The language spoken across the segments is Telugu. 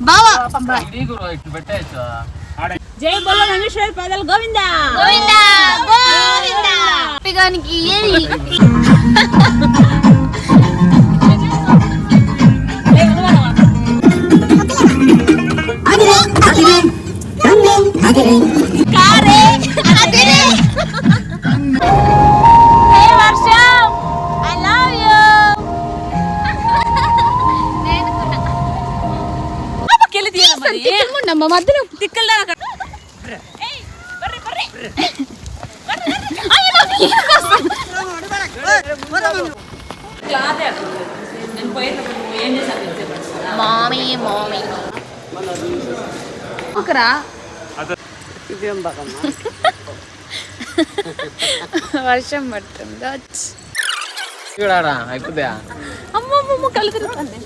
బావా జై బోలో నంగేశ్వర పదల్ గోవిందా గోవిందా గోవిందా పిగానికి ఏది కారే అదిరే హే వర్షం ఐ లవ్ యు నేను కూడా అమ్మకెళ్ళి తీయాలి మరి తిక్కముండమ్మ మధ్యలో తిక్కల్దా ఏయ్ బర్రె క్లాతే నేను పోయేటప్పుడు ఏం చేశాను మామీ ఒకరా ఇదేం బాగమ్మా వర్షం పడుతుంది చూడారా అయిపోద్దా అమ్మమ్మ కళ్ళు తిరుగుతుంది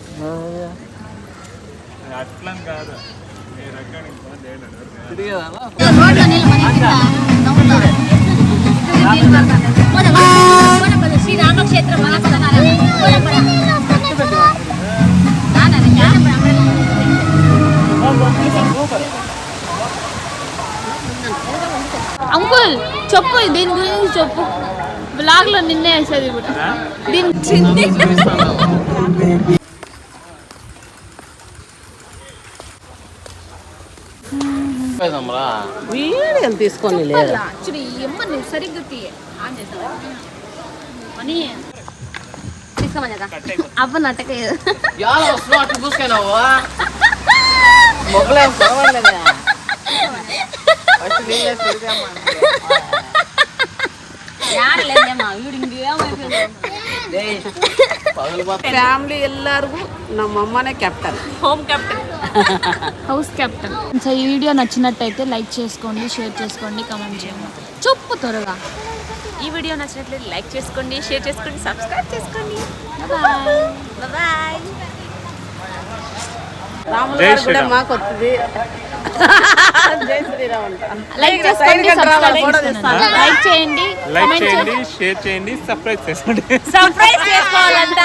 రోడ్లో శ్రీ రామక్షేత్రం అంకుల్ చెప్పు దీని గురించి చెప్పు బ్లాగ్ లో నిన్నే వేసేది కూడా దీని వీడియోలు తీసుకొని లేదు సరిగ్గా తీసుకోమని అవ్వ నట్టక అట్లు చూసుకున్నావు మొక్కలేం పర్వాలేదా ఫ్యామిలీ ಎಲ್ಲರಿಗೂ ನಮ್ಮಮ್ಮನೇ captain home captain house captain so ఈ వీడియో నచ్చినట్టయితే లైక్ చేసుకోండి షేర్ చేసుకోండి కామెంట్ చేయండి చెప్పు త్వరగా ఈ వీడియో నచ్చినట్లయితే లైక్ చేసుకోండి షేర్ చేసుకోండి సబ్స్క్రైబ్ చేసుకోండి బాయ్ రాములు గారు కూడా మాకు వస్తుంది జై శ్రీరామ్ అంట లైక్ చేసుకోండి లైక్ చేయండి లైక్ చేయండి షేర్ చేయండి సబ్స్క్రైబ్ చేసుకోండి సర్ప్రైజ్ చేసుకోవాలంట